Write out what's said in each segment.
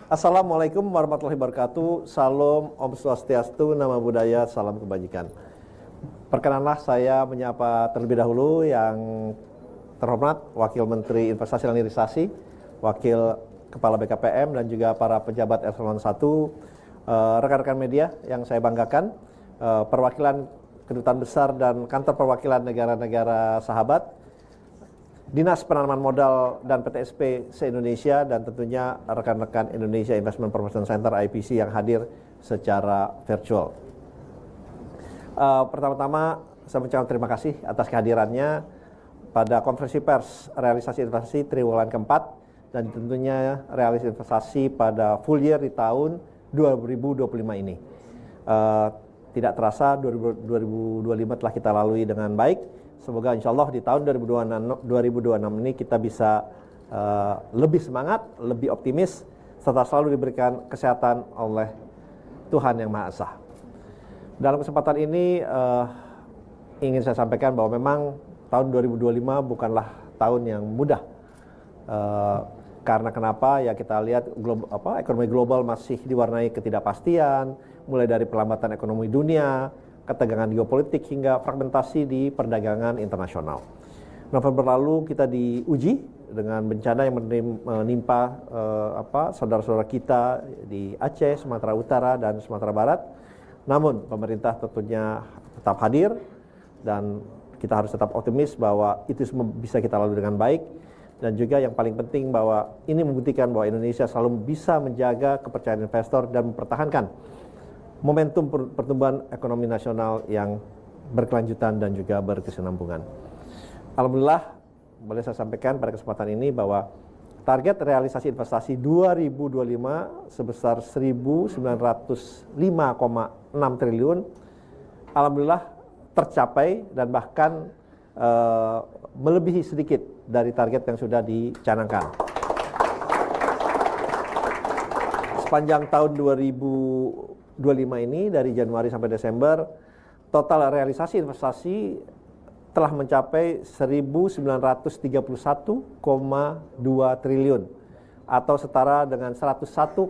Assalamualaikum warahmatullahi wabarakatuh. Salam, Om Swastiastu, Nama Budaya, salam kebajikan. Perkenanlah saya menyapa terlebih dahulu yang terhormat Wakil Menteri Investasi dan Hilirisasi, Wakil Kepala BKPM dan juga para pejabat Eselon 1, rekan-rekan media yang saya banggakan, perwakilan Kedutaan Besar dan Kantor Perwakilan Negara-Negara Sahabat, Dinas Penanaman Modal dan PTSP se-Indonesia, dan tentunya rekan-rekan Indonesia Investment Promotion Center IPC yang hadir secara virtual. Pertama-tama saya mengucapkan terima kasih atas kehadirannya pada konferensi pers realisasi investasi triwulan keempat dan tentunya realisasi investasi pada full year di tahun 2025 ini. Tidak terasa 2025 telah kita lalui dengan baik. Semoga insya Allah di tahun 2026 ini kita bisa lebih semangat, lebih optimis, serta selalu diberikan kesehatan oleh Tuhan Yang Maha Esa. Dalam kesempatan ini ingin saya sampaikan bahwa memang tahun 2025 bukanlah tahun yang mudah. Karena kenapa? Ya kita lihat ekonomi global masih diwarnai ketidakpastian, mulai dari perlambatan ekonomi dunia, ketegangan geopolitik hingga fragmentasi di perdagangan internasional. November lalu kita diuji dengan bencana yang menimpa saudara-saudara kita di Aceh, Sumatera Utara dan Sumatera Barat. Namun pemerintah tentunya tetap hadir dan kita harus tetap optimis bahwa itu semua bisa kita lalui dengan baik. Dan juga yang paling penting bahwa ini membuktikan bahwa Indonesia selalu bisa menjaga kepercayaan investor dan mempertahankan momentum pertumbuhan ekonomi nasional yang berkelanjutan dan juga berkesinambungan. Alhamdulillah, boleh saya sampaikan pada kesempatan ini bahwa target realisasi investasi 2025 sebesar 1.905,6 triliun, alhamdulillah tercapai dan bahkan melebihi sedikit dari target yang sudah dicanangkan. Sepanjang tahun 2025 ini dari Januari sampai Desember, total realisasi investasi telah mencapai 1.931,2 triliun atau setara dengan 101,3%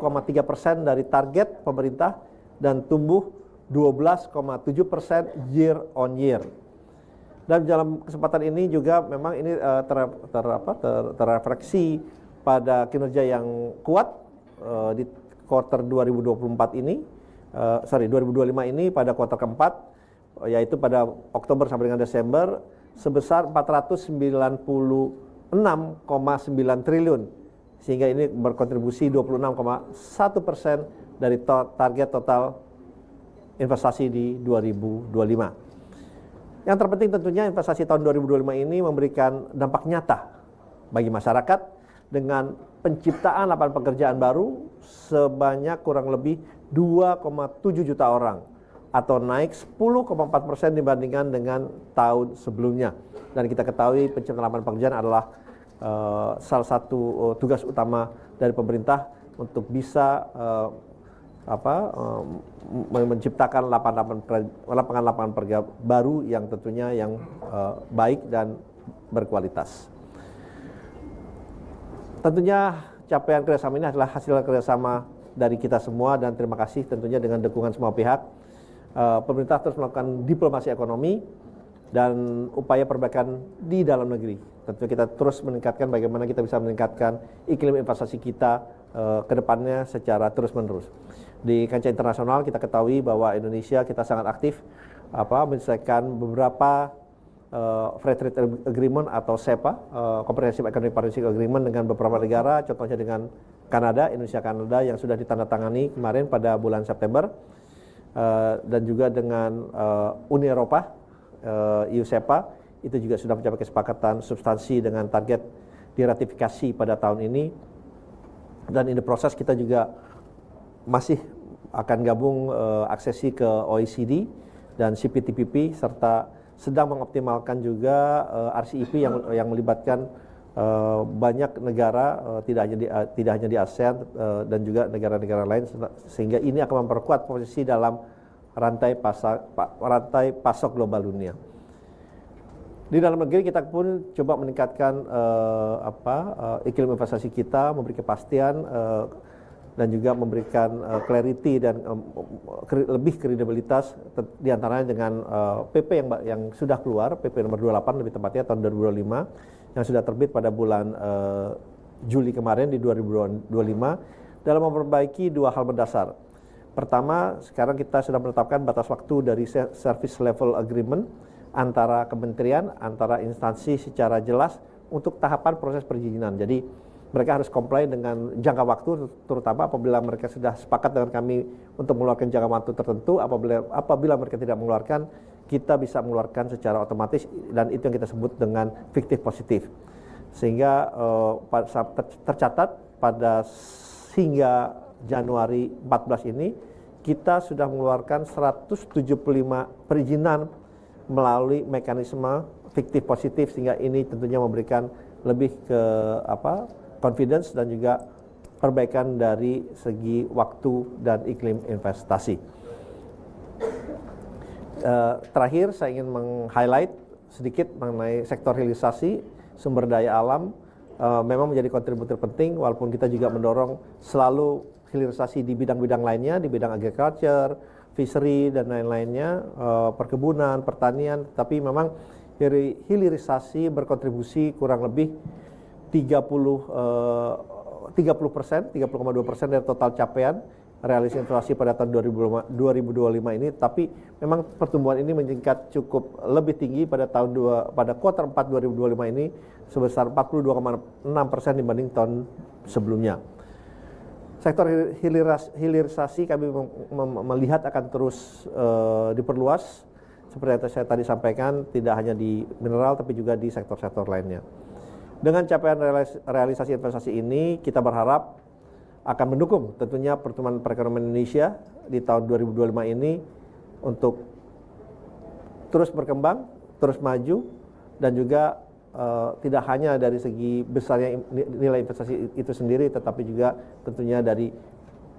dari target pemerintah dan tumbuh 12,7% year on year. Dan dalam kesempatan ini juga memang ini terrefleksi pada kinerja yang kuat di kuartal 2025 ini pada kuartal keempat, yaitu pada Oktober sampai dengan Desember sebesar 496,9 triliun, sehingga ini berkontribusi 26,1% dari target total investasi di 2025. Yang terpenting tentunya investasi tahun 2025 ini memberikan dampak nyata bagi masyarakat dengan penciptaan lapangan pekerjaan baru sebanyak kurang lebih 2,7 juta orang atau naik 10,4% dibandingkan dengan tahun sebelumnya. Dan kita ketahui penciptaan lapangan pekerjaan adalah salah satu tugas utama dari pemerintah untuk bisa menciptakan lapangan-lapangan kerja baru yang tentunya yang baik dan berkualitas. Tentunya capaian kerjasama ini adalah hasil kerjasama dari kita semua dan terima kasih tentunya dengan dukungan semua pihak. Pemerintah terus melakukan diplomasi ekonomi dan upaya perbaikan di dalam negeri. Tentu kita terus meningkatkan bagaimana kita bisa meningkatkan iklim investasi kita ke depannya secara terus-menerus. Di kancah internasional kita ketahui bahwa Indonesia kita sangat aktif menyelesaikan beberapa Free Trade Agreement atau CEPA, Comprehensive Economic Partnership Agreement dengan beberapa negara, contohnya dengan Kanada, Indonesia-Kanada yang sudah ditandatangani kemarin pada bulan September, dan juga dengan Uni Eropa, EU CEPA, itu juga sudah mencapai kesepakatan substansi dengan target diratifikasi pada tahun ini. Dan in the proses kita juga masih akan gabung aksesi ke OECD dan CPTPP serta sedang mengoptimalkan juga RCEP yang melibatkan banyak negara tidak hanya di ASEAN dan juga negara-negara lain, sehingga ini akan memperkuat posisi dalam rantai pasok global dunia. Di dalam negeri kita pun coba meningkatkan iklim investasi kita, memberi kepastian dan juga memberikan clarity dan lebih kredibilitas diantaranya dengan PP yang sudah keluar, PP nomor 28 lebih tepatnya tahun 2025 yang sudah terbit pada bulan Juli kemarin di 2025 dalam memperbaiki dua hal mendasar. Pertama, sekarang kita sudah menetapkan batas waktu dari service level agreement antara kementerian, antara instansi secara jelas untuk tahapan proses perizinan. Jadi mereka harus comply dengan jangka waktu, terutama apabila mereka sudah sepakat dengan kami untuk mengeluarkan jangka waktu tertentu. Apabila mereka tidak mengeluarkan, kita bisa mengeluarkan secara otomatis, dan itu yang kita sebut dengan fiktif positif. Sehingga tercatat pada hingga Januari 14 ini, kita sudah mengeluarkan 175 perizinan melalui mekanisme fiktif positif, sehingga ini tentunya memberikan lebih ke confidence dan juga perbaikan dari segi waktu dan iklim investasi. Terakhir saya ingin meng-highlight sedikit mengenai sektor hilirisasi sumber daya alam. Memang menjadi kontributor penting, walaupun kita juga mendorong selalu hilirisasi di bidang-bidang lainnya, di bidang agriculture, fishery dan lain-lainnya, perkebunan, pertanian, tapi memang hilirisasi berkontribusi kurang lebih 30,2% dari total capaian realisasi inflasi pada tahun 2025 ini, tapi memang pertumbuhan ini meningkat cukup lebih tinggi pada kuartal 4 2025 ini sebesar 42,6% dibanding tahun sebelumnya. Sektor hilirisasi kami melihat akan terus diperluas seperti yang saya tadi sampaikan, tidak hanya di mineral tapi juga di sektor-sektor lainnya. Dengan capaian realisasi investasi ini, kita berharap akan mendukung tentunya pertumbuhan perekonomian Indonesia di tahun 2025 ini untuk terus berkembang, terus maju, dan juga tidak hanya dari segi besarnya nilai investasi itu sendiri, tetapi juga tentunya dari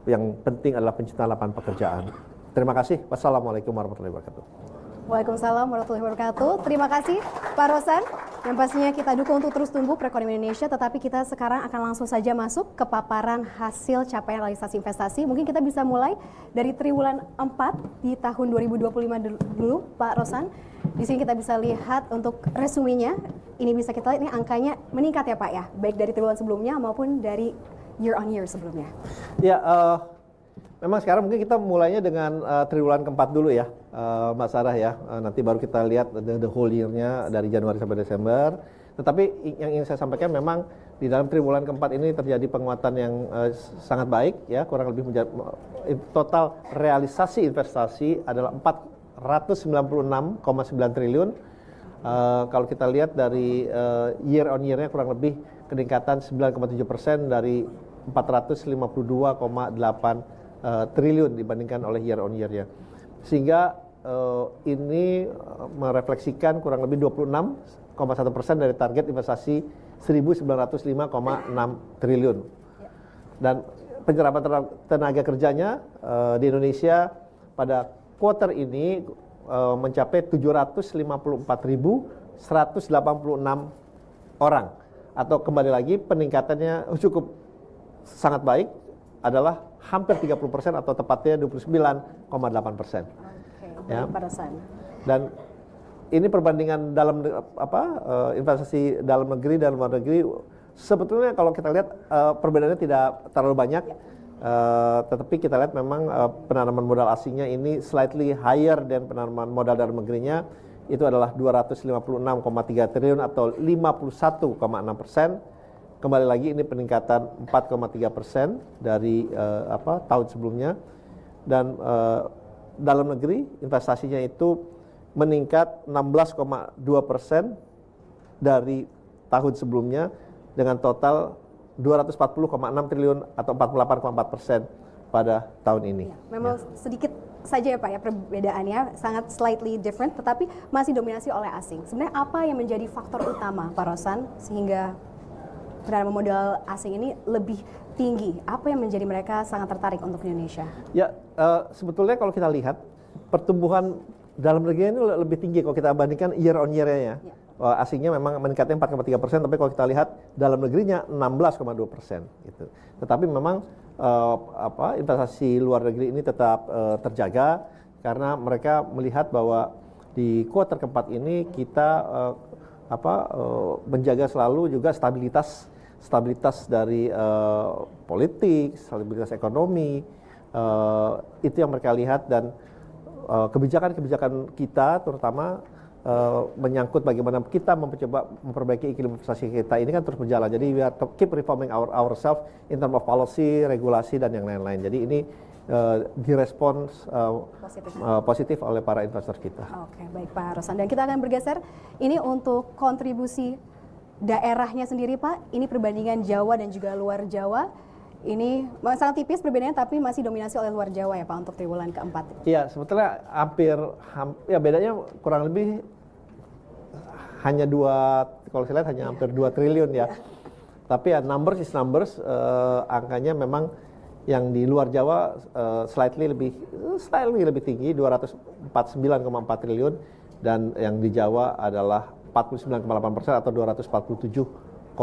yang penting adalah penciptaan lapangan pekerjaan. Terima kasih. Wassalamualaikum warahmatullahi wabarakatuh. Waalaikumsalam warahmatullahi wabarakatuh. Terima kasih Pak Rosan, yang pastinya kita dukung untuk terus tumbuh perekonomian Indonesia. Tetapi kita sekarang akan langsung saja masuk ke paparan hasil capaian realisasi investasi. Mungkin kita bisa mulai dari triwulan 4 di tahun 2025 dulu, Pak Rosan. Di sini kita bisa lihat untuk resumenya. Ini bisa kita lihat, ini angkanya meningkat ya Pak ya, baik dari triwulan sebelumnya maupun dari year on year sebelumnya. Ya, memang sekarang mungkin kita mulainya dengan triwulan keempat dulu ya, Mbak Sarah ya. Nanti baru kita lihat the whole year-nya dari Januari sampai Desember. Tetapi yang ingin saya sampaikan memang di dalam triwulan keempat ini terjadi penguatan yang sangat baik ya, kurang lebih total realisasi investasi adalah 496,9 triliun. Kalau kita lihat dari year on year-nya kurang lebih peningkatan 9,7% dari 452,8 triliun dibandingkan oleh year on year-nya. Sehingga ini merefleksikan kurang lebih 26,1% dari target investasi 1.905,6 triliun. Dan penyerapan tenaga kerjanya di Indonesia pada kuartal ini mencapai 754.186 orang. Atau kembali lagi peningkatannya cukup sangat baik, adalah hampir 30% atau tepatnya 29,8%. Ya. Dan ini perbandingan dalam investasi dalam negeri dan luar negeri, sebetulnya kalau kita lihat perbedaannya tidak terlalu banyak. Tetapi kita lihat memang penanaman modal asingnya ini slightly higher dan penanaman modal dalam negerinya itu adalah 256,3 triliun atau 51,6%. Kembali lagi ini peningkatan 4,3% dari tahun sebelumnya. Dan dalam negeri investasinya itu meningkat 16,2% dari tahun sebelumnya dengan total 240,6 triliun atau 48,4% pada tahun ini. Ya, memang sedikit saja ya Pak ya perbedaannya, sangat slightly different, tetapi masih dominasi oleh asing. Sebenarnya apa yang menjadi faktor utama Pak Rosan sehingga penanaman modal asing ini lebih tinggi? Apa yang menjadi mereka sangat tertarik untuk Indonesia? Ya, sebetulnya kalau kita lihat pertumbuhan dalam negeri ini lebih tinggi kalau kita bandingkan year on year-nya ya. asingnya memang meningkatnya 4,3%, tapi kalau kita lihat dalam negerinya 16,2% gitu. Tetapi memang investasi luar negeri ini tetap terjaga karena mereka melihat bahwa di kuartal keempat ini kita menjaga selalu juga stabilitas dari politik, stabilitas ekonomi, itu yang mereka lihat, dan kebijakan-kebijakan kita terutama menyangkut bagaimana kita mencoba memperbaiki iklim investasi kita ini kan terus berjalan. Jadi we are to keep reforming ourselves in terms of policy, regulasi, dan yang lain-lain. Jadi ini direspons positif oleh para investor kita. Oke, baik Pak Rosan. Dan kita akan bergeser ini untuk kontribusi daerahnya sendiri Pak. Ini perbandingan Jawa dan juga luar Jawa. Ini sangat tipis perbedaannya, tapi masih dominasi oleh luar Jawa ya Pak untuk triwulan keempat. Iya, sebetulnya ya bedanya kurang lebih hanya kalau saya lihat hanya hampir 2 triliun ya. Tapi ya numbers is numbers, angkanya memang yang di luar Jawa slightly lebih tinggi, 249,4 triliun, dan yang di Jawa adalah 49,8% atau 247,5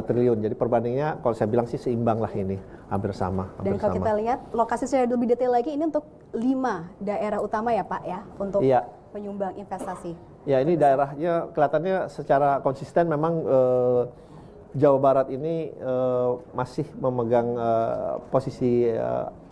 triliun. Jadi perbandingannya kalau saya bilang sih seimbang lah ini, hampir sama. Dan kalau kita lihat lokasi secara lebih detail lagi, ini untuk 5 daerah utama ya Pak ya, untuk penyumbang investasi. Ya, ini daerahnya kelihatannya secara konsisten memang Jawa Barat ini masih memegang posisi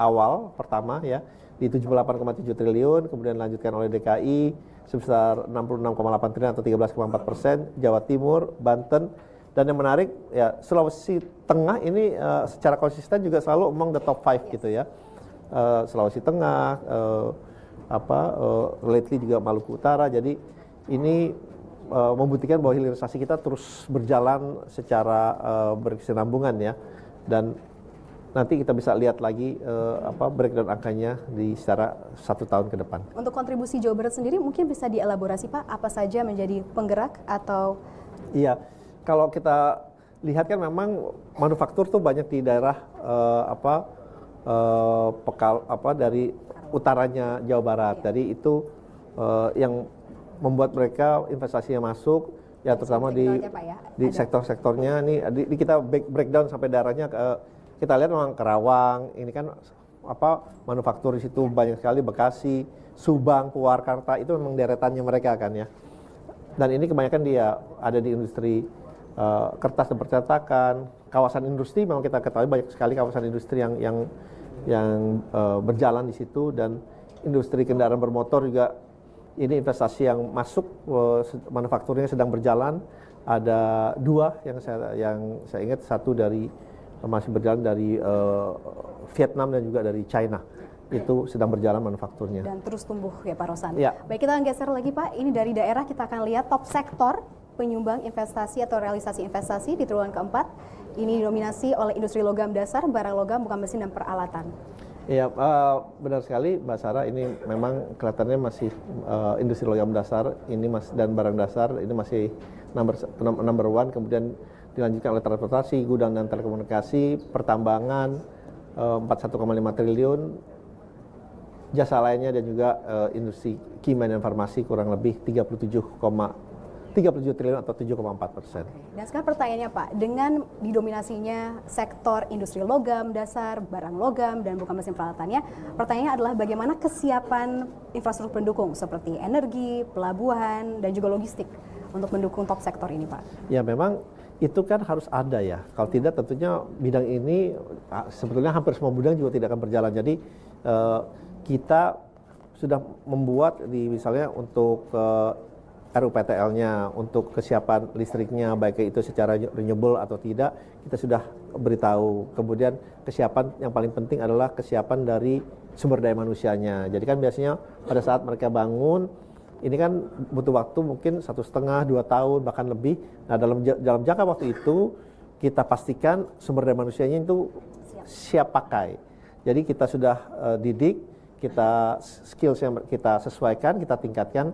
awal pertama ya di 78,7 triliun, kemudian dilanjutkan oleh DKI sebesar 66,8 triliun atau 13,4%, Jawa Timur, Banten, dan yang menarik ya Sulawesi Tengah ini secara konsisten juga selalu among the top 5 gitu ya. Sulawesi Tengah, lately juga Maluku Utara. Jadi ini membuktikan bahwa hilirisasi kita terus berjalan secara berkesinambungan ya, dan nanti kita bisa lihat lagi breakdown angkanya di secara 1 tahun ke depan. Untuk kontribusi Jawa Barat sendiri mungkin bisa dielaborasi Pak, apa saja menjadi penggerak atau? Iya, kalau kita lihat kan memang manufaktur tuh banyak di daerah dari utaranya Jawa Barat. Jadi itu yang membuat mereka investasinya masuk ya, terutama di sektor-sektornya. Ini kita breakdown sampai daerahnya. Kita lihat memang Kerawang ini kan manufaktur di situ banyak sekali, Bekasi, Subang, Purwakarta, itu memang deretannya mereka kan ya. Dan ini kebanyakan dia ada di industri kertas dan percetakan, kawasan industri. Memang kita ketahui banyak sekali kawasan industri yang berjalan di situ, dan industri kendaraan bermotor juga. Ini investasi yang masuk, manufakturnya sedang berjalan. Ada 2 yang saya ingat, satu masih berjalan dari Vietnam dan juga dari China. Itu sedang berjalan manufakturnya. Dan terus tumbuh ya Pak Rosan. Ya. Baik, kita geser lagi Pak. Ini dari daerah kita akan lihat top sektor penyumbang investasi atau realisasi investasi di triwulan keempat. Ini didominasi oleh industri logam dasar, barang logam, bukan mesin, dan peralatan. Ya, benar sekali Mbak Sarah, ini memang kelihatannya masih industri logam dasar ini dan barang dasar ini masih number one, kemudian dilanjutkan oleh transportasi, gudang dan telekomunikasi, pertambangan 41,5 triliun, jasa lainnya, dan juga industri kimia dan farmasi kurang lebih 37 triliun atau 7,4%. Dan sekarang pertanyaannya Pak, dengan didominasinya sektor industri logam dasar, barang logam, dan bukan mesin peralatannya, pertanyaannya adalah bagaimana kesiapan infrastruktur pendukung seperti energi, pelabuhan, dan juga logistik untuk mendukung top sektor ini Pak? Ya, memang itu kan harus ada ya. Kalau tidak tentunya bidang ini sebetulnya hampir semua bidang juga tidak akan berjalan. Jadi kita sudah membuat misalnya untuk RUPTL-nya, untuk kesiapan listriknya, baik itu secara renewable atau tidak, kita sudah beritahu. Kemudian kesiapan yang paling penting adalah kesiapan dari sumber daya manusianya. Jadi kan biasanya pada saat mereka bangun, ini kan butuh waktu mungkin 1,5-2 tahun, bahkan lebih. Nah, dalam jangka waktu itu, kita pastikan sumber daya manusianya itu siap pakai. Jadi kita sudah didik, skills yang kita sesuaikan, kita tingkatkan,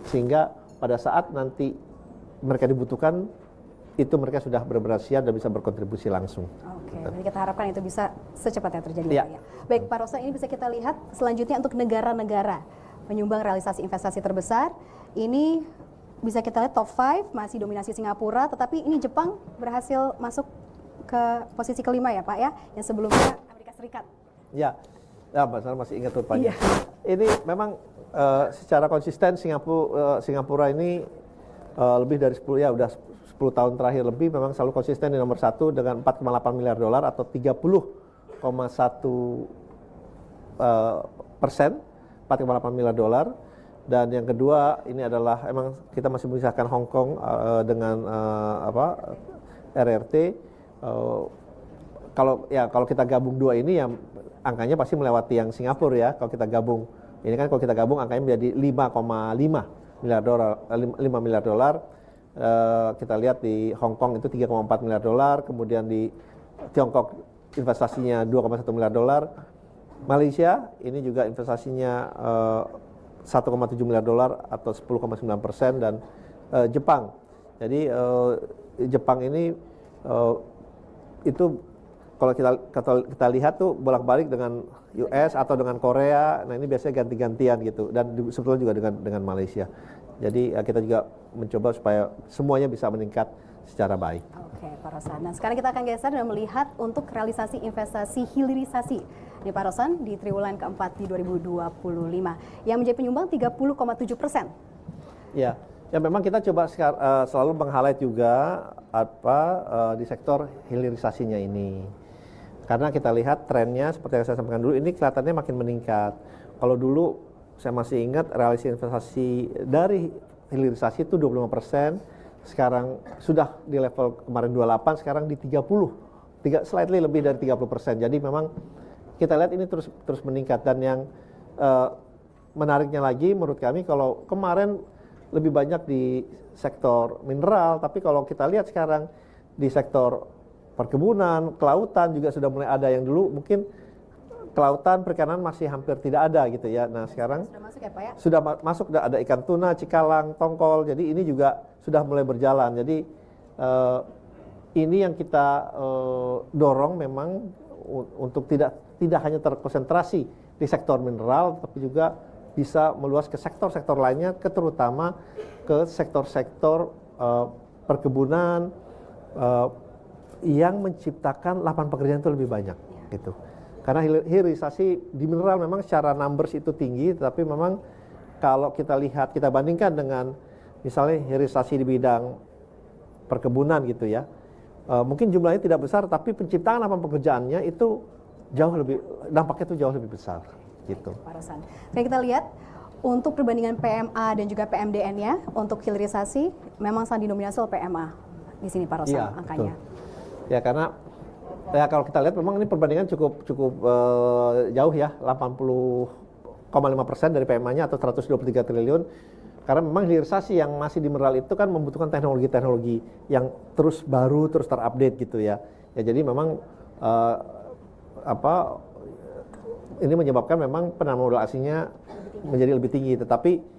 sehingga pada saat nanti mereka dibutuhkan, itu mereka sudah benar-benar siap dan bisa berkontribusi langsung. Oke, jadi kita harapkan itu bisa secepatnya terjadi. Ya. Ya. Baik Pak Rosan, ini bisa kita lihat selanjutnya untuk negara-negara penyumbang realisasi investasi terbesar. Ini bisa kita lihat top 5 masih dominasi Singapura, tetapi ini Jepang berhasil masuk ke posisi kelima ya Pak ya, yang sebelumnya Amerika Serikat. Ya, ya Mbak Sarah masih ingat rupanya. Iya. Ini memang secara konsisten Singapura ini lebih dari 10 ya udah 10 tahun terakhir lebih memang selalu konsisten di nomor 1 dengan 4,8 miliar dolar atau 30,1% 4,8 miliar dolar. Dan yang kedua ini adalah emang kita masih memisahkan Hong Kong dengan RRT. Kalau kita gabung dua ini ya angkanya pasti melewati yang Singapura ya. Kalau kita gabung ini kan kalau kita gabung angkanya menjadi 5,5 miliar dolar. 5 miliar dolar. Kita lihat di Hong Kong itu 3,4 miliar dolar, kemudian di Tiongkok investasinya 2,1 miliar dolar. Malaysia ini juga investasinya 1,7 miliar dolar atau 10,9% dan Jepang. Jadi Jepang ini itu kalau kita lihat tuh bolak-balik dengan US atau dengan Korea. Nah ini biasanya ganti-gantian gitu dan sebetulnya juga dengan Malaysia. Jadi kita juga mencoba supaya semuanya bisa meningkat secara baik. Oke, Pak Rosan. Nah, sekarang kita akan geser dan melihat untuk realisasi investasi hilirisasi di Pak Rosan di triwulan keempat di 2025 yang menjadi penyumbang 30,7%. Ya, ya memang kita coba selalu meng-highlight juga di sektor hilirisasinya ini. Karena kita lihat trennya seperti yang saya sampaikan dulu ini kelihatannya makin meningkat. Kalau dulu saya masih ingat realisasi investasi dari hilirisasi itu 25%, sekarang sudah di level kemarin 28, sekarang di 30, slightly lebih dari 30%. Jadi memang kita lihat ini terus meningkat dan yang menariknya lagi menurut kami kalau kemarin lebih banyak di sektor mineral, tapi kalau kita lihat sekarang di sektor perkebunan, kelautan juga sudah mulai ada yang dulu mungkin kelautan perikanan masih hampir tidak ada gitu ya. Nah sekarang sudah masuk ya Pak ya? Sudah masuk, ada ikan tuna, cikalang, tongkol. Jadi ini juga sudah mulai berjalan. Jadi ini yang kita dorong memang untuk tidak hanya terkonsentrasi di sektor mineral, tapi juga bisa meluas ke sektor-sektor lainnya, terutama ke sektor-sektor perkebunan yang menciptakan lapangan pekerjaan itu lebih banyak gitu. Karena hilirisasi di mineral memang secara numbers itu tinggi, tapi memang kalau kita lihat, kita bandingkan dengan misalnya hilirisasi di bidang perkebunan gitu ya, mungkin jumlahnya tidak besar, tapi penciptaan lapangan pekerjaannya itu dampaknya itu jauh lebih besar gitu. Pak Rosan. Oke, kita lihat untuk perbandingan PMA dan juga PMDN-nya untuk hilirisasi memang sangat didominasi oleh PMA di sini Pak Rosan ya, angkanya. Betul. Ya karena ya kalau kita lihat memang ini perbandingan cukup jauh ya, 80,5% dari PMA-nya atau 123 triliun. Karena memang hilirisasi yang masih di mineral itu kan membutuhkan teknologi-teknologi yang terus terupdate gitu ya. Ya jadi memang ini menyebabkan memang penanaman modal asingnya menjadi lebih tinggi. Tetapi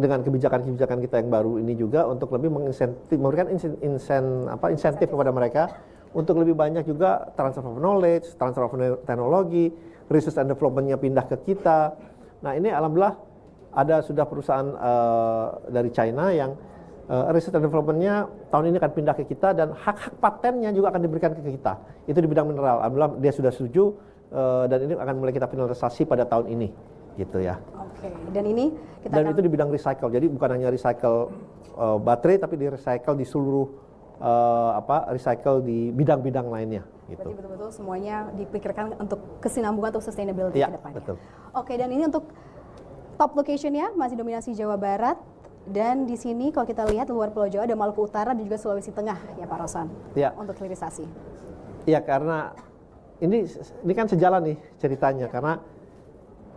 dengan kebijakan-kebijakan kita yang baru ini juga untuk lebih memberikan insentif kepada mereka untuk lebih banyak juga transfer of knowledge, transfer of teknologi, research and development-nya pindah ke kita. Nah ini alhamdulillah ada sudah perusahaan dari China yang research and development-nya tahun ini akan pindah ke kita dan hak-hak patennya juga akan diberikan ke kita. Itu di bidang mineral. Alhamdulillah dia sudah setuju dan ini akan mulai kita finalisasi pada tahun ini, gitu ya. Oke. Dan ini itu di bidang recycle. Jadi bukan hanya recycle baterai, tapi di recycle di seluruh recycle di bidang-bidang lainnya gitu. Berarti betul-betul semuanya dipikirkan untuk kesinambungan untuk sustainability ke depannya. Betul. Oke, dan ini untuk top location-nya masih dominasi Jawa Barat dan di sini kalau kita lihat luar Pulau Jawa ada Maluku Utara dan juga Sulawesi Tengah ya Pak Rosan. Ya. Untuk hilirisasi. Iya, karena ini kan sejalan nih ceritanya karena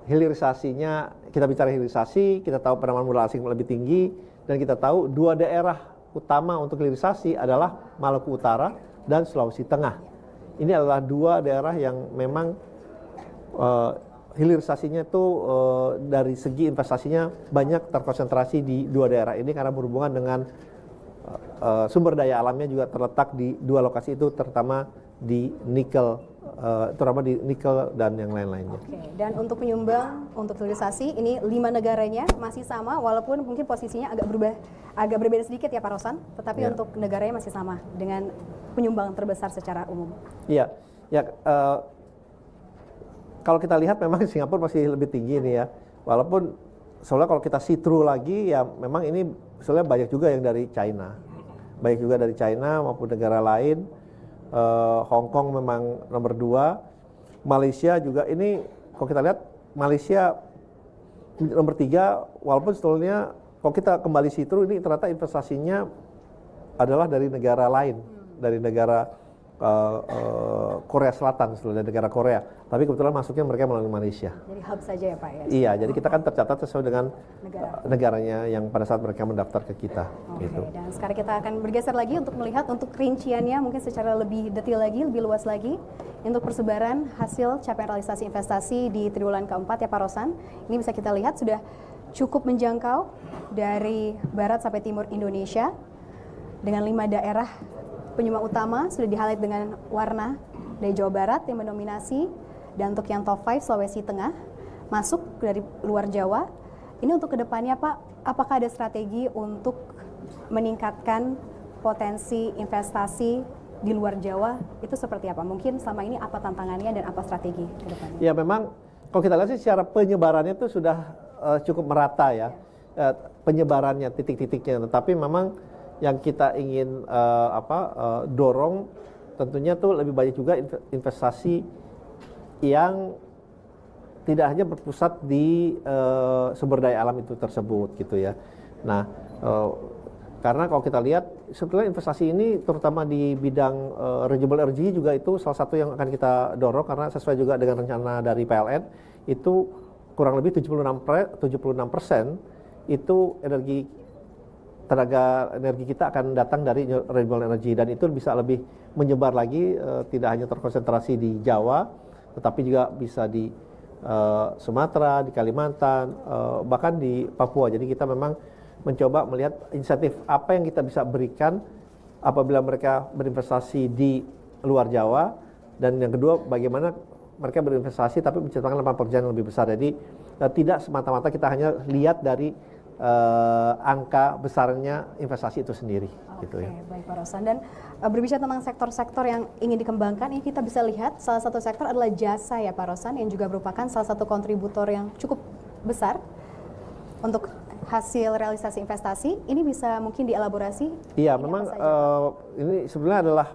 hilirisasinya kita bicara hilirisasi, kita tahu penanaman modal asing lebih tinggi dan kita tahu dua daerah utama untuk hilirisasi adalah Maluku Utara dan Sulawesi Tengah. Ini adalah dua daerah yang memang hilirisasinya itu dari segi investasinya banyak terkonsentrasi di dua daerah ini karena berhubungan dengan sumber daya alamnya juga terletak di dua lokasi itu, terutama di nikel, terutama di nikel dan yang lain-lainnya. Oke, dan untuk penyumbang untuk hilirisasi ini 5 negaranya masih sama, walaupun mungkin posisinya agak berbeda sedikit ya Pak Rosan, tetapi Ya. untuk negaranya masih sama dengan penyumbang terbesar secara umum. Iya, ya kalau kita lihat memang Singapura masih lebih tinggi nih ya, walaupun soalnya kalau kita see through lagi ya memang ini soalnya banyak juga yang dari China, baik juga dari China maupun negara lain. Hong Kong memang nomor 2, Malaysia juga ini kalau kita lihat Malaysia nomor 3, walaupun sebetulnya kalau kita kembali situ ini ternyata investasinya adalah dari negara lain, dari negara Korea Selatan, dari negara Korea, tapi kebetulan masuknya mereka melalui Malaysia. Jadi hub saja ya Pak ya? Iya, jadi kita kan tercatat sesuai dengan Negara. negaranya yang pada saat mereka mendaftar ke kita. Oke, Gitu. dan sekarang kita akan bergeser lagi untuk melihat untuk rinciannya mungkin secara lebih detail lagi, lebih luas lagi untuk persebaran hasil capaian realisasi investasi di triwulan keempat ya Pak Rosan. Ini bisa kita lihat sudah cukup menjangkau dari barat sampai timur Indonesia dengan 5 daerah penyumbang utama sudah di-highlight dengan warna dari Jawa Barat yang mendominasi, dan untuk yang top 5 Sulawesi Tengah masuk dari luar Jawa. Ini untuk kedepannya Pak, apakah ada strategi untuk meningkatkan potensi investasi di luar Jawa? Itu seperti apa? Mungkin selama ini apa tantangannya dan apa strategi ke depannya? Ya memang kalau kita lihat sih secara penyebarannya itu sudah cukup merata ya, penyebarannya titik-titiknya. Tetapi memang yang kita ingin dorong tentunya tuh lebih banyak juga investasi yang tidak hanya berpusat di sumber daya alam itu tersebut gitu ya. Nah, karena kalau kita lihat sebetulnya investasi ini terutama di bidang renewable energy juga itu salah satu yang akan kita dorong, karena sesuai juga dengan rencana dari PLN itu kurang lebih 76% itu tenaga energi kita akan datang dari renewable energy, dan itu bisa lebih menyebar lagi, tidak hanya terkonsentrasi di Jawa tetapi juga bisa di Sumatera, di Kalimantan, bahkan di Papua. Jadi kita memang mencoba melihat insentif apa yang kita bisa berikan apabila mereka berinvestasi di luar Jawa, dan yang kedua bagaimana mereka berinvestasi tapi menciptakan lapangan pekerjaan yang lebih besar. Jadi tidak semata-mata kita hanya lihat dari angka besarnya investasi itu sendiri. Gitu ya. Baik Pak Rosan. Dan berbicara tentang sektor-sektor yang ingin dikembangkan, ini kita bisa lihat salah satu sektor adalah jasa ya Pak Rosan, yang juga merupakan salah satu kontributor yang cukup besar untuk hasil realisasi investasi. Ini bisa mungkin dielaborasi? Iya, memang ini sebenarnya adalah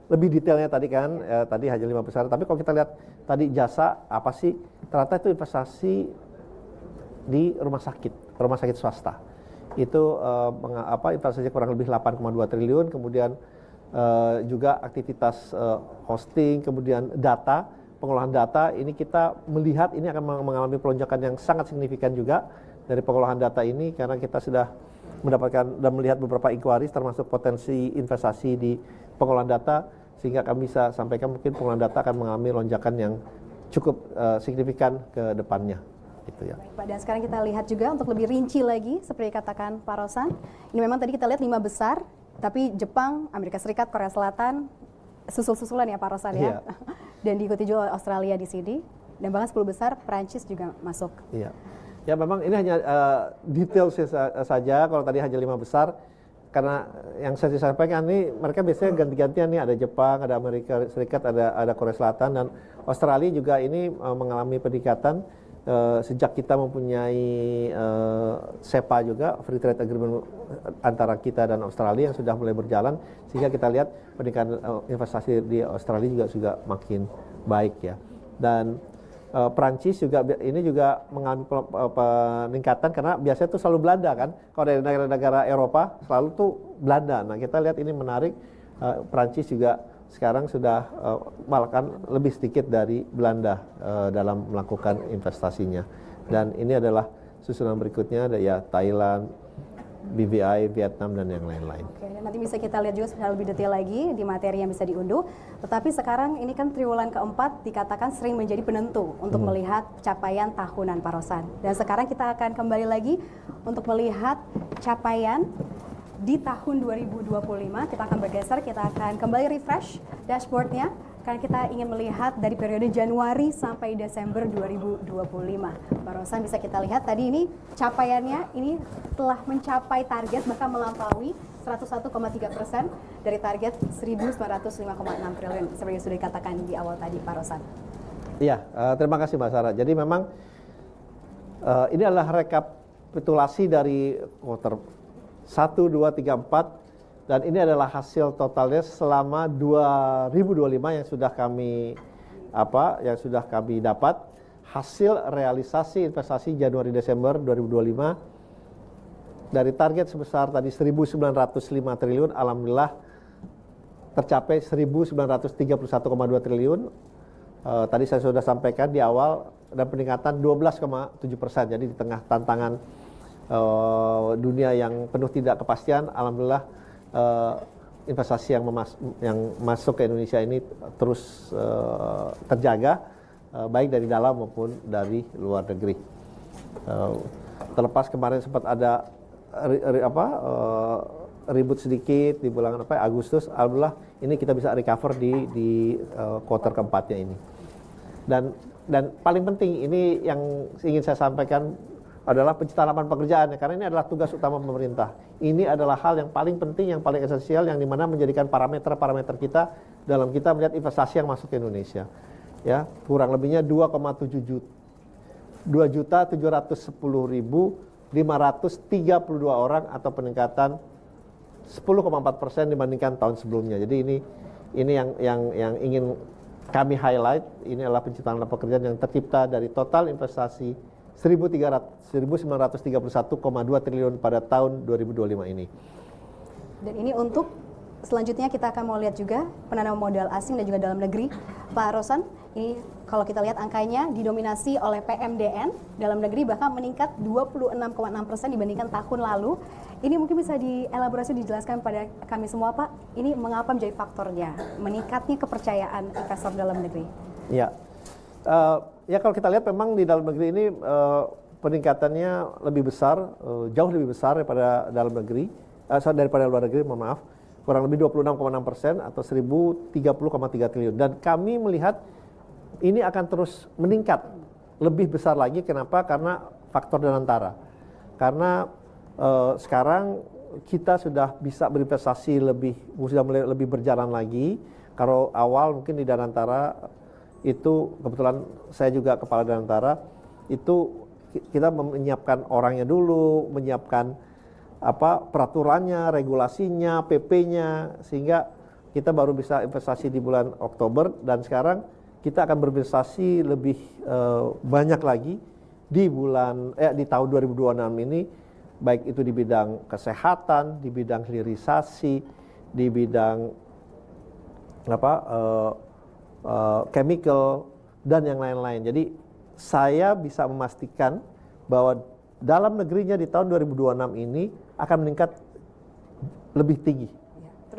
lebih detailnya tadi kan, tadi hanya 5 besar. Tapi kalau kita lihat tadi jasa apa sih? Ternyata itu investasi di rumah sakit swasta. Itu investasi kurang lebih 8,2 triliun, kemudian juga aktivitas hosting, kemudian data, pengolahan data, ini kita melihat ini akan mengalami pelonjakan yang sangat signifikan juga dari pengolahan data ini, karena kita sudah mendapatkan dan melihat beberapa inquiries termasuk potensi investasi di pengolahan data, sehingga kami bisa sampaikan mungkin pengolahan data akan mengalami lonjakan yang cukup signifikan ke depannya. Gitu ya. Baik, Pak, dan sekarang kita lihat juga untuk lebih rinci lagi seperti katakan Pak Rosan. Ini memang tadi kita lihat 5 besar, tapi Jepang, Amerika Serikat, Korea Selatan susul-susulan ya Pak Rosan ya. Dan diikuti juga oleh Australia di sini, dan bahkan 10 besar Prancis juga masuk. Iya. Ya memang ini hanya detail saja, kalau tadi hanya 5 besar, karena yang saya sampaikan ini mereka biasanya ganti-gantian nih, ada Jepang, ada Amerika Serikat, ada Korea Selatan, dan Australia juga ini mengalami peningkatan. Sejak kita mempunyai SEPA juga, Free Trade Agreement antara kita dan Australia yang sudah mulai berjalan, sehingga kita lihat peningkatan investasi di Australia juga makin baik ya. Dan Prancis juga ini juga mengalami peningkatan, karena biasanya itu selalu Belanda kan, kalau dari negara-negara Eropa selalu tuh Belanda. Nah kita lihat ini menarik, Prancis juga sekarang sudah bahkan lebih sedikit dari Belanda dalam melakukan investasinya. Dan ini adalah susunan berikutnya, ada ya Thailand, BVI, Vietnam, dan yang lain-lain. Oke, nanti bisa kita lihat juga secara lebih detail lagi di materi yang bisa diunduh. Tetapi sekarang ini kan triwulan keempat dikatakan sering menjadi penentu untuk melihat capaian tahunan Pak Rosan. Dan sekarang kita akan kembali lagi untuk melihat capaian di tahun 2025. Kita akan bergeser, kita akan kembali refresh dashboardnya karena kita ingin melihat dari periode Januari sampai Desember 2025. Pak Rosan, bisa kita lihat tadi ini capaiannya ini telah mencapai target, bahkan melampaui 101,3% dari target 1.905,6 triliun seperti yang sudah dikatakan di awal tadi, Pak Rosan. Iya, terima kasih Mbak Sarah. Jadi memang ini adalah rekapitulasi dari quarter 1, 2, 3, 4 dan ini adalah hasil totalnya selama 2025 yang sudah kami dapat hasil realisasi investasi Januari Desember 2025 dari target sebesar tadi 1.905 triliun, alhamdulillah tercapai 1.931,2 triliun. Tadi saya sudah sampaikan di awal dan peningkatan 12,7%. Jadi di tengah tantangan dunia yang penuh tidak kepastian, alhamdulillah investasi yang masuk ke Indonesia ini terus terjaga, baik dari dalam maupun dari luar negeri. Terlepas kemarin sempat ada ribut sedikit di bulan Agustus, alhamdulillah ini kita bisa recover di quarter keempatnya ini. Dan paling penting ini yang ingin saya sampaikan adalah penciptaan lapangan pekerjaan, karena ini adalah tugas utama pemerintah. Ini adalah hal yang paling penting, yang paling esensial, yang dimana menjadikan parameter kita dalam kita melihat investasi yang masuk ke Indonesia. Ya, kurang lebihnya 2.710.532 orang atau peningkatan 10,4% dibandingkan tahun sebelumnya. Jadi ini yang ingin kami highlight, ini adalah penciptaan lapangan pekerjaan yang tercipta dari total investasi 1.931,2 triliun pada tahun 2025 ini. Dan ini untuk selanjutnya kita akan mau lihat juga penanaman modal asing dan juga dalam negeri. Pak Rosan, ini kalau kita lihat angkanya didominasi oleh PMDN dalam negeri, bahkan meningkat 26,6% dibandingkan tahun lalu. Ini mungkin bisa dielaborasi, dijelaskan pada kami semua, Pak. Ini mengapa menjadi faktornya meningkatnya kepercayaan investor dalam negeri? Ya, ya kalau kita lihat memang di dalam negeri ini peningkatannya lebih besar, jauh lebih besar daripada dalam negeri, daripada luar negeri, mohon maaf. Kurang lebih 26,6% atau 1.030,3 triliun. Dan kami melihat ini akan terus meningkat lebih besar lagi. Kenapa? Karena faktor Danantara. Karena sekarang kita sudah bisa berinvestasi sudah mulai lebih berjalan lagi. Kalau awal mungkin di Danantara itu, kebetulan saya juga kepala Danantara, itu kita menyiapkan orangnya dulu, menyiapkan peraturannya, regulasinya, PP-nya, sehingga kita baru bisa investasi di bulan Oktober, dan sekarang kita akan berinvestasi lebih banyak lagi di tahun 2026 ini, baik itu di bidang kesehatan, di bidang hilirisasi, di bidang chemical dan yang lain-lain. Jadi saya bisa memastikan bahwa dalam negerinya di tahun 2026 ini akan meningkat lebih tinggi,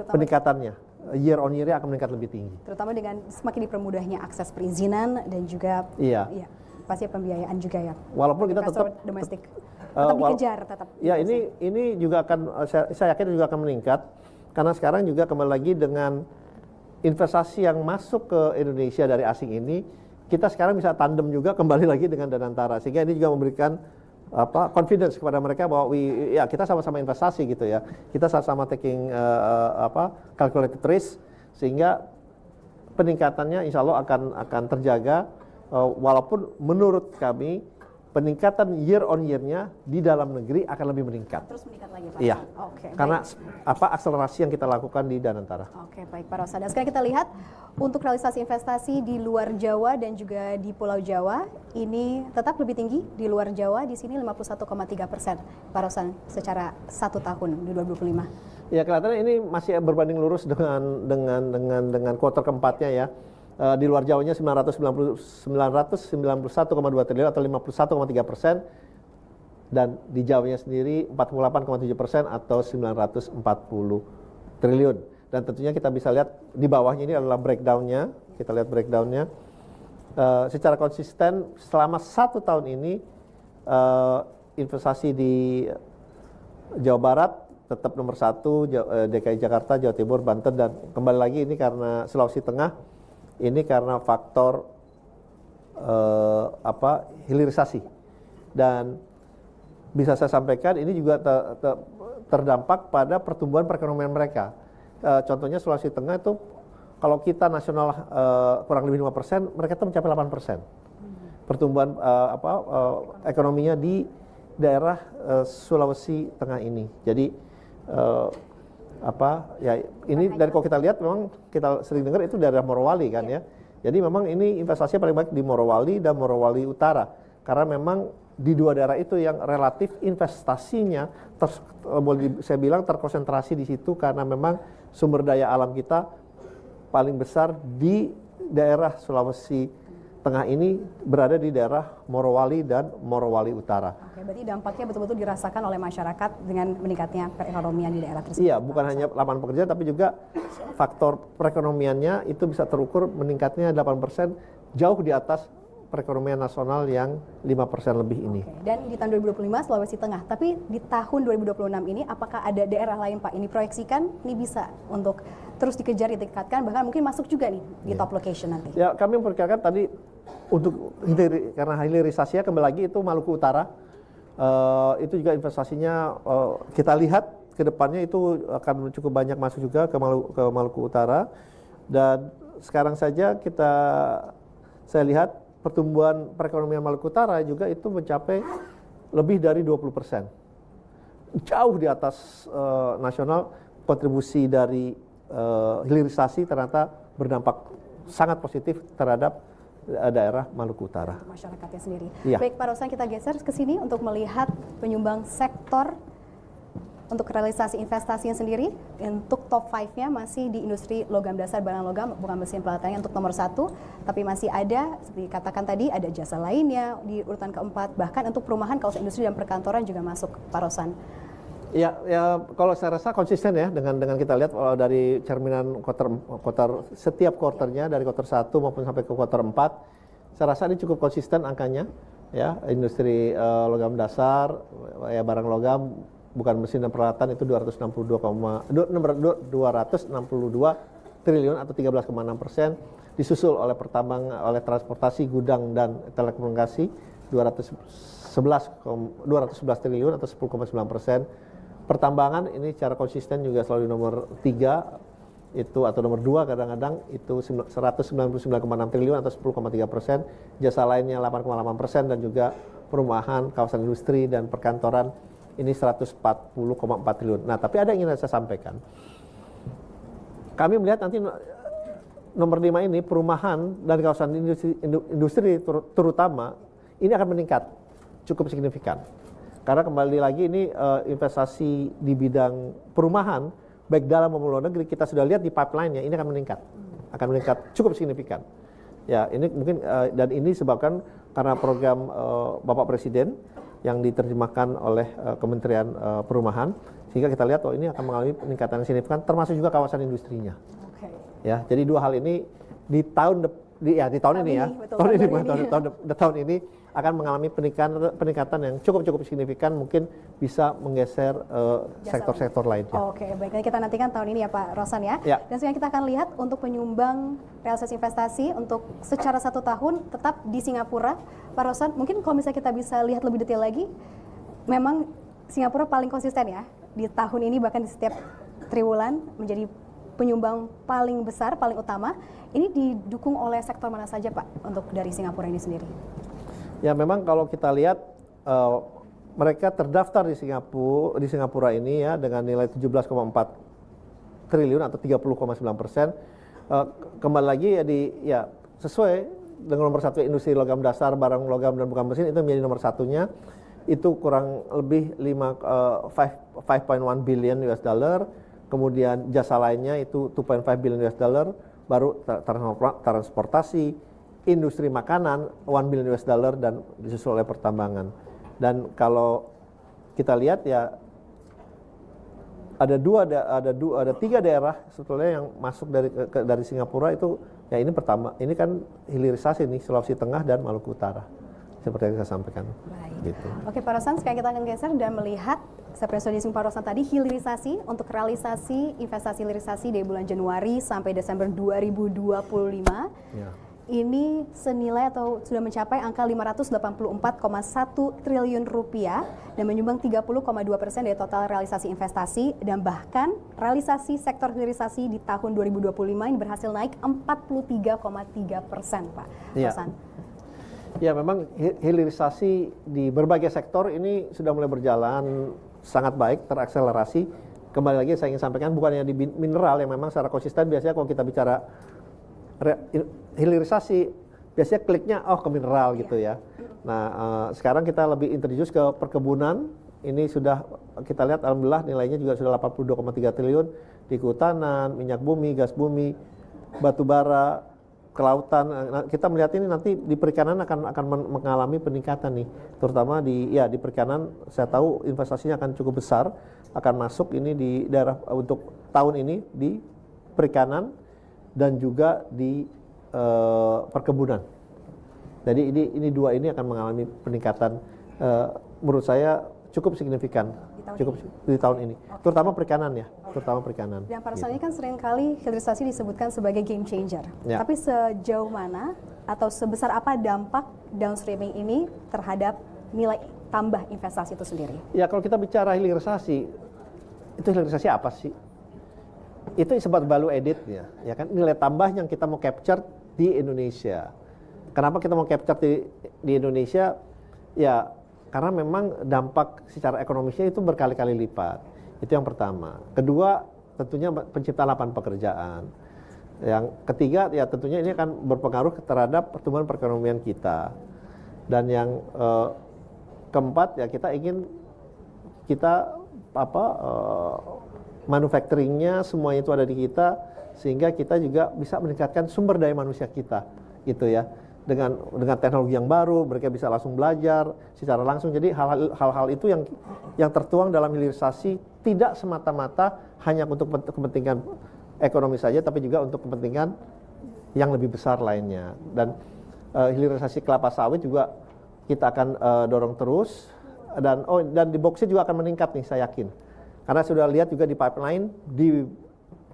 peningkatannya year on year akan meningkat lebih tinggi. Terutama dengan semakin dipermudahnya akses perizinan dan juga pasti pembiayaan juga ya. Walaupun kita tetap domestik tetap dikejar, tetap. Ya, ini juga akan saya yakin juga akan meningkat, karena sekarang juga kembali lagi dengan investasi yang masuk ke Indonesia dari asing ini, kita sekarang bisa tandem juga kembali lagi dengan Danantara, sehingga ini juga memberikan confidence kepada mereka bahwa kita sama-sama investasi gitu ya, kita sama-sama taking calculated risk, sehingga peningkatannya insya Allah akan terjaga, walaupun menurut kami peningkatan year on year-nya di dalam negeri akan lebih meningkat. Terus meningkat lagi, Pak. Iya. Oke. Karena akselerasi yang kita lakukan di Danantara. Oke, baik Pak Rosan. Dan sekarang kita lihat untuk realisasi investasi di luar Jawa dan juga di Pulau Jawa, ini tetap lebih tinggi di luar Jawa, di sini 51,3%, Pak Rosan, secara 1 tahun di 2025. Ya, kelihatannya ini masih berbanding lurus dengan kuartal keempatnya ya. Di luar Jawanya 991,2 triliun atau 51,3%, dan di Jawanya sendiri 48,7% atau 940 triliun. Dan tentunya kita bisa lihat di bawahnya ini adalah breakdown-nya. Kita lihat breakdown-nya. Secara konsisten selama 1 tahun ini investasi di Jawa Barat tetap nomor 1 DKI Jakarta, Jawa Timur, Banten, dan kembali lagi ini karena Sulawesi Tengah, ini karena faktor hilirisasi. Dan bisa saya sampaikan ini juga terdampak pada pertumbuhan perekonomian mereka. Contohnya Sulawesi Tengah itu kalau kita nasional kurang lebih 5%, mereka itu mencapai 8%. Pertumbuhan ekonominya di daerah Sulawesi Tengah ini. Jadi ini dari kalau kita lihat memang kita sering dengar itu daerah Morowali kan ya. Jadi memang ini investasinya paling baik di Morowali dan Morowali Utara. Karena memang di dua daerah itu yang relatif investasinya boleh saya bilang terkonsentrasi di situ karena memang sumber daya alam kita paling besar di daerah Sulawesi Tengah ini berada di daerah Morowali dan Morowali Utara. Oke, berarti dampaknya betul-betul dirasakan oleh masyarakat dengan meningkatnya perekonomian di daerah tersebut. Iya, bukan hanya lapangan pekerjaan tapi juga faktor perekonomiannya itu bisa terukur meningkatnya 8% jauh di atas perekonomian nasional yang 5% lebih ini. Oke, dan di tahun 2025 Sulawesi Tengah, tapi di tahun 2026 ini apakah ada daerah lain Pak? Ini proyeksikan ini bisa untuk terus dikejar, ditingkatkan, bahkan mungkin masuk juga nih di top location nanti. Ya, kami memperkirakan tadi untuk karena hilirisasinya kembali lagi itu Maluku Utara, itu juga investasinya kita lihat ke depannya itu akan cukup banyak masuk juga ke Maluku Utara. Dan sekarang saja saya lihat pertumbuhan perekonomian Maluku Utara juga itu mencapai lebih dari 20%. Jauh di atas nasional, kontribusi dari hilirisasi ternyata berdampak sangat positif terhadap daerah Maluku Utara. Untuk masyarakatnya sendiri. Iya. Baik Pak Rosan, kita geser ke sini untuk melihat penyumbang sektor untuk realisasi investasinya sendiri. Untuk top 5-nya masih di industri logam dasar, barang logam, bukan mesin pelatannya untuk nomor 1, tapi masih ada, seperti katakan tadi, ada jasa lainnya di urutan keempat, bahkan untuk perumahan, kawasan industri dan perkantoran juga masuk, Pak Rosan. Ya, kalau saya rasa konsisten ya dengan kita lihat dari cerminan kuartal setiap kuarternya dari kuartal 1 maupun sampai ke kuartal 4, saya rasa ini cukup konsisten angkanya ya. Industri logam dasar ya, barang logam bukan mesin dan peralatan itu 262 triliun atau 13,6%, disusul oleh transportasi, gudang dan telekomunikasi 211 triliun atau 10,9%. Pertambangan ini secara konsisten juga selalu nomor 3 itu atau nomor 2 kadang-kadang itu 199,6 triliun atau 10,3%. Jasa lainnya 8,8% dan juga perumahan, kawasan industri dan perkantoran ini 140,4 triliun. Nah, tapi ada yang ingin saya sampaikan. Kami melihat nanti nomor 5 ini perumahan dan kawasan industri terutama ini akan meningkat cukup signifikan. Karena kembali lagi ini investasi di bidang perumahan baik dalam maupun luar negeri kita sudah lihat di pipeline-nya ini akan meningkat cukup signifikan. Ya, ini mungkin dan ini disebabkan karena program Bapak Presiden yang diterjemahkan oleh Kementerian Perumahan, sehingga kita lihat ini akan mengalami peningkatan yang signifikan termasuk juga kawasan industrinya. Okay. Ya, jadi dua hal ini di tahun ini akan mengalami peningkatan yang cukup signifikan, mungkin bisa menggeser sektor-sektor lainnya. Oke, baik, kita nantikan tahun ini ya Pak Rosan ya. Dan sekarang kita akan lihat untuk penyumbang realisasi investasi untuk secara 1 tahun tetap di Singapura. Pak Rosan, mungkin kalau misalnya kita bisa lihat lebih detail lagi, memang Singapura paling konsisten ya di tahun ini, bahkan di setiap triwulan menjadi penyumbang paling besar, paling utama. Ini didukung oleh sektor mana saja Pak untuk dari Singapura ini sendiri? Ya, memang kalau kita lihat mereka terdaftar di Singapura ini ya dengan nilai 17,4 triliun atau 30,9%. Kembali lagi ya sesuai dengan nomor 1 industri logam dasar, barang logam dan bukan mesin itu menjadi nomor 1-nya. Itu kurang lebih 5.1 billion US dollar. Kemudian jasa lainnya itu 2.5 billion US dollar, baru transportasi, industri makanan 1 billion US dollar dan disusul oleh pertambangan. Dan kalau kita lihat ya ada 3 daerah sebetulnya yang masuk dari Singapura itu ya ini pertama, ini kan hilirisasi nih Sulawesi Tengah dan Maluku Utara. seperti yang saya sampaikan. Baik. Gitu. Oke Pak Rosan, sekarang kita akan geser dan melihat seperti yang disinggung Pak Rosan tadi, hilirisasi untuk realisasi investasi hilirisasi dari bulan Januari sampai Desember 2025. Ya. Ini senilai atau sudah mencapai angka 584,1 triliun rupiah dan menyumbang 30,2% dari total realisasi investasi, dan bahkan realisasi sektor hilirisasi di tahun 2025 ini berhasil naik 43,3%, Pak Rosan. Ya, memang hilirisasi di berbagai sektor ini sudah mulai berjalan sangat baik, terakselerasi. Kembali lagi saya ingin sampaikan, bukannya di mineral yang memang secara konsisten biasanya kalau kita bicara hilirisasi biasanya kliknya ke mineral gitu ya. Nah, sekarang kita lebih introduce ke perkebunan. Ini sudah kita lihat alhamdulillah nilainya juga sudah 82,3 triliun di kehutanan, minyak bumi, gas bumi, batu bara, kelautan. Nah, kita melihat ini nanti di perikanan akan mengalami peningkatan nih, terutama di perikanan. Saya tahu investasinya akan cukup besar, akan masuk ini di daerah untuk tahun ini di perikanan dan juga di perkebunan. Jadi ini dua ini akan mengalami peningkatan menurut saya cukup signifikan di tahun ini. Terutama perikanan ya, terutama perikanan. Dan Pak Rosan, ini kan seringkali hilirisasi disebutkan sebagai game changer. Ya. Tapi sejauh mana atau sebesar apa dampak downstreaming ini terhadap nilai tambah investasi itu sendiri? Ya, kalau kita bicara hilirisasi, itu hilirisasi apa sih? Itu disebut value added ya kan, nilai tambah yang kita mau capture di Indonesia. Kenapa kita mau capture di Indonesia? Ya, karena memang dampak secara ekonomisnya itu berkali-kali lipat. Itu yang pertama. Kedua, tentunya penciptaan lapangan pekerjaan. Yang ketiga, ya tentunya ini akan berpengaruh terhadap pertumbuhan perekonomian kita. Dan yang keempat, ya kita ingin manufacturingnya semuanya itu ada di kita, sehingga kita juga bisa meningkatkan sumber daya manusia kita, gitu ya. Dengan teknologi yang baru, mereka bisa langsung belajar secara langsung. Jadi hal-hal itu yang tertuang dalam hilirisasi tidak semata-mata hanya untuk kepentingan ekonomi saja, tapi juga untuk kepentingan yang lebih besar lainnya. Dan hilirisasi kelapa sawit juga kita akan dorong terus, dan di boksit juga akan meningkat nih, saya yakin. Karena sudah lihat juga di pipeline di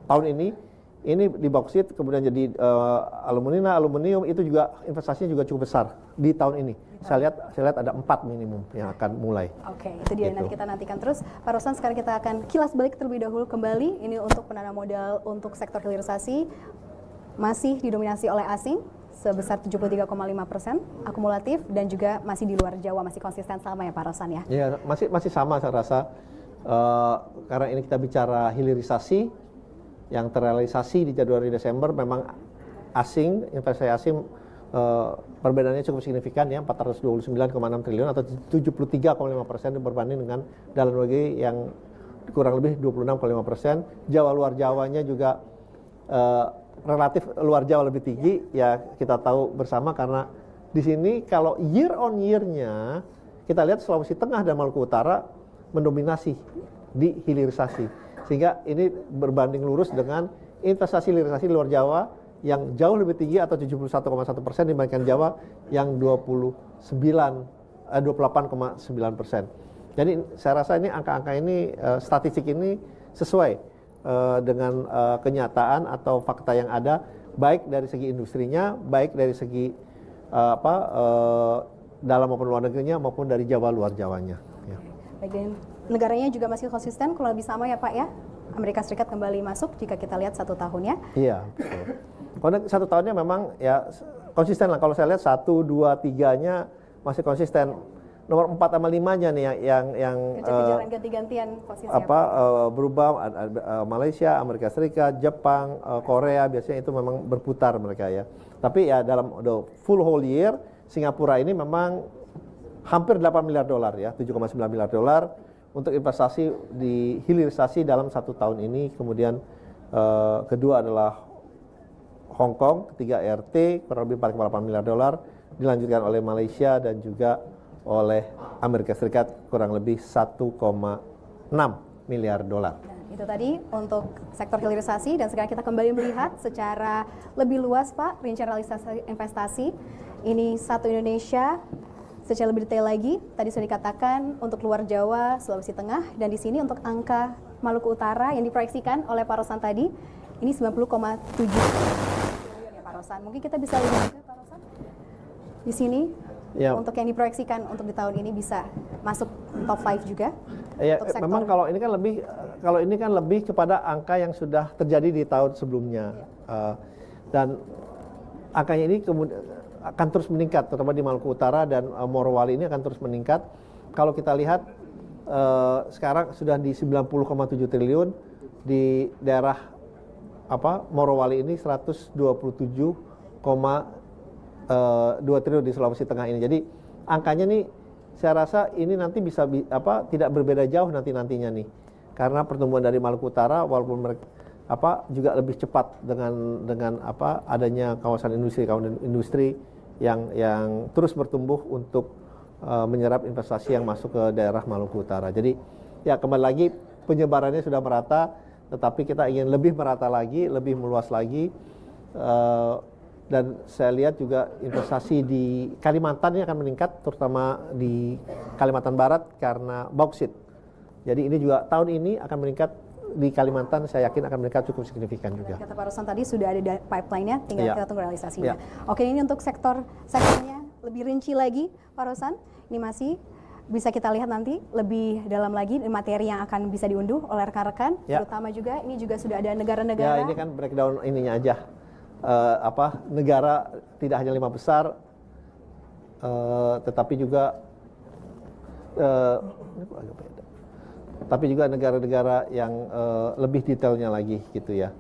tahun ini di boksit, kemudian jadi aluminium itu juga investasinya juga cukup besar di tahun ini. Saya lihat ada 4 minimum yang akan mulai. Oke, itu dia nanti kita nantikan terus. Pak Rosan, sekarang kita akan kilas balik terlebih dahulu kembali. Ini untuk penanam modal untuk sektor hilirisasi masih didominasi oleh asing sebesar 73,5% akumulatif, dan juga masih di luar Jawa, masih konsisten sama ya Pak Rosan ya? Iya, masih sama saya rasa. Karena ini kita bicara hilirisasi yang terrealisasi di Januari Desember, memang asing, investasi asing perbedaannya cukup signifikan ya, 429,6 triliun atau 73,5% berbanding dengan dalam negeri yang kurang lebih 26,5%. Jawa luar Jawanya juga relatif luar Jawa lebih tinggi ya, kita tahu bersama, karena di sini kalau year on year-nya kita lihat Sulawesi Tengah dan Maluku Utara mendominasi di hilirisasi, sehingga ini berbanding lurus dengan investasi hilirisasi luar Jawa yang jauh lebih tinggi atau 71,1% dibandingkan Jawa yang 28,9%. Jadi saya rasa ini angka-angka ini, statistik ini sesuai dengan kenyataan atau fakta yang ada, baik dari segi industrinya, baik dari segi dalam maupun luar negerinya, maupun dari Jawa luar Jawanya. Ya. Baik, dan negaranya juga masih konsisten, kurang lebih sama ya Pak ya? Amerika Serikat kembali masuk jika kita lihat 1 tahunnya. Iya, betul. Kalau 1 tahunnya memang ya konsisten lah. Kalau saya lihat 1, 2, 3-nya masih konsisten. Nomor 4 sama 5-nya nih yang kejar-kejaran ganti-gantian posisi berubah. Malaysia, Amerika Serikat, Jepang, Korea biasanya itu memang berputar mereka ya. Tapi ya dalam full whole year, Singapura ini memang hampir 8 miliar dolar ya, 7,9 miliar dolar untuk investasi di hilirisasi dalam 1 tahun ini. Kemudian kedua adalah Hong Kong, ketiga RT kurang lebih 4,8 miliar dolar, dilanjutkan oleh Malaysia dan juga oleh Amerika Serikat kurang lebih 1,6 miliar dolar. Itu tadi untuk sektor hilirisasi, dan sekarang kita kembali melihat secara lebih luas Pak rincian realisasi investasi. Ini satu Indonesia secara lebih detail lagi. Tadi sudah dikatakan untuk luar Jawa, Sulawesi Tengah, dan di sini untuk angka Maluku Utara yang diproyeksikan oleh Pak Rosan tadi, ini 90,7 triliun ya Pak Rosan. Mungkin kita bisa lihat juga Pak Rosan di sini Ya. untuk yang diproyeksikan untuk di tahun ini bisa masuk top 5 juga. Ya, untuk sektor. memang kalau ini kan lebih kepada angka yang sudah terjadi di tahun sebelumnya. Dan angkanya ini kemudian akan terus meningkat, terutama di Maluku Utara dan Morowali ini akan terus meningkat. Kalau kita lihat sekarang sudah di 90,7 triliun, di daerah Morowali ini 127,2 triliun di Sulawesi Tengah ini. Jadi angkanya nih saya rasa ini nanti bisa tidak berbeda jauh nantinya nih. Karena pertumbuhan dari Maluku Utara walaupun mereka juga lebih cepat dengan adanya kawasan industri yang terus bertumbuh untuk menyerap investasi yang masuk ke daerah Maluku Utara. Jadi ya kembali lagi penyebarannya sudah merata, tetapi kita ingin lebih merata lagi, lebih meluas lagi. Dan saya lihat juga investasi di Kalimantan ini akan meningkat, terutama di Kalimantan Barat karena bauksit. Jadi ini juga tahun ini akan meningkat di Kalimantan, saya yakin akan meningkat cukup signifikan juga. Kata Pak Rosan tadi sudah ada pipeline-nya, tinggal kita tunggu realisasinya. Oke, ini untuk sektornya lebih rinci lagi, Pak Rosan. Ini masih bisa kita lihat nanti lebih dalam lagi materi yang akan bisa diunduh oleh rekan-rekan, terutama juga ini juga sudah ada negara-negara. Ya, ini kan breakdown ininya aja. Negara tidak hanya 5 besar, tetapi juga negara-negara yang lebih detailnya lagi gitu ya,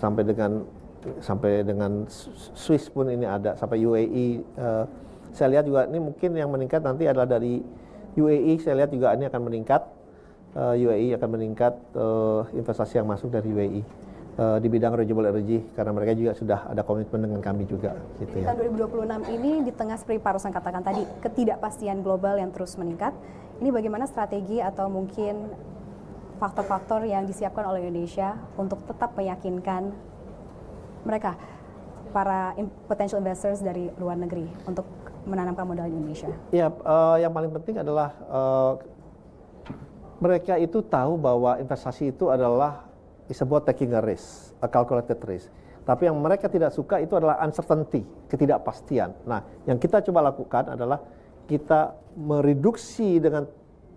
sampai dengan Swiss pun ini ada, sampai UAE. Saya lihat juga ini mungkin yang meningkat nanti adalah dari UAE. Saya lihat juga ini akan meningkat, UAE akan meningkat investasi yang masuk dari UAE. Di bidang renewable energy karena mereka juga sudah ada komitmen dengan kami juga gitu ya. Tahun 2026 ini di tengah seperti Pak Rosan katakan tadi ketidakpastian global yang terus meningkat, ini bagaimana strategi atau mungkin faktor-faktor yang disiapkan oleh Indonesia untuk tetap meyakinkan mereka para potential investors dari luar negeri untuk menanamkan modal di Indonesia? Ya, yang paling penting adalah mereka itu tahu bahwa investasi itu adalah is about taking a risk, a calculated risk. Tapi yang mereka tidak suka itu adalah uncertainty, ketidakpastian. Nah, yang kita coba lakukan adalah kita mereduksi dengan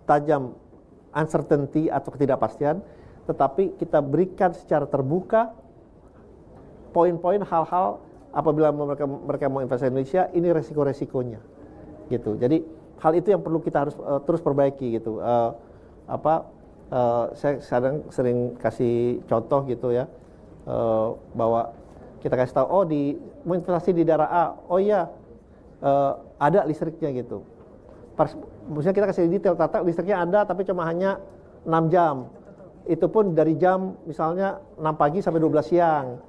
tajam uncertainty atau ketidakpastian, tetapi kita berikan secara terbuka poin-poin hal-hal apabila mereka mau investasi di Indonesia, ini resiko-resikonya, gitu. Jadi hal itu yang perlu kita harus terus perbaiki, gitu. Saya sering kasih contoh gitu ya, bahwa kita kasih tahu, mau investasi di daerah A, ada listriknya gitu. Maksudnya kita kasih detail, listriknya ada tapi cuma hanya 6 jam. Itu pun dari jam misalnya 6 pagi sampai 12 siang.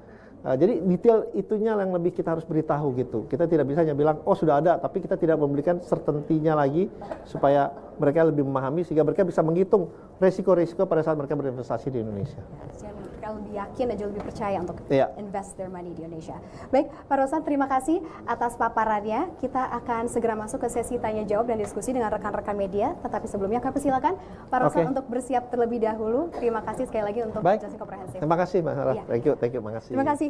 Jadi detail itunya yang lebih kita harus beritahu gitu. Kita tidak bisa hanya bilang, sudah ada, tapi kita tidak memberikan certainty-nya lagi supaya mereka lebih memahami sehingga mereka bisa menghitung resiko-resiko pada saat mereka berinvestasi di Indonesia. Mereka lebih yakin dan juga lebih percaya untuk invest their money di Indonesia. Baik, Pak Rosan, terima kasih atas paparannya. Kita akan segera masuk ke sesi tanya jawab dan diskusi dengan rekan-rekan media. Tetapi sebelumnya kami persilakan Pak Rosan untuk bersiap terlebih dahulu. Terima kasih sekali lagi untuk penjelasan komprehensif. Terima kasih, Mbak Sarah. Thank you, makasih. Terima kasih.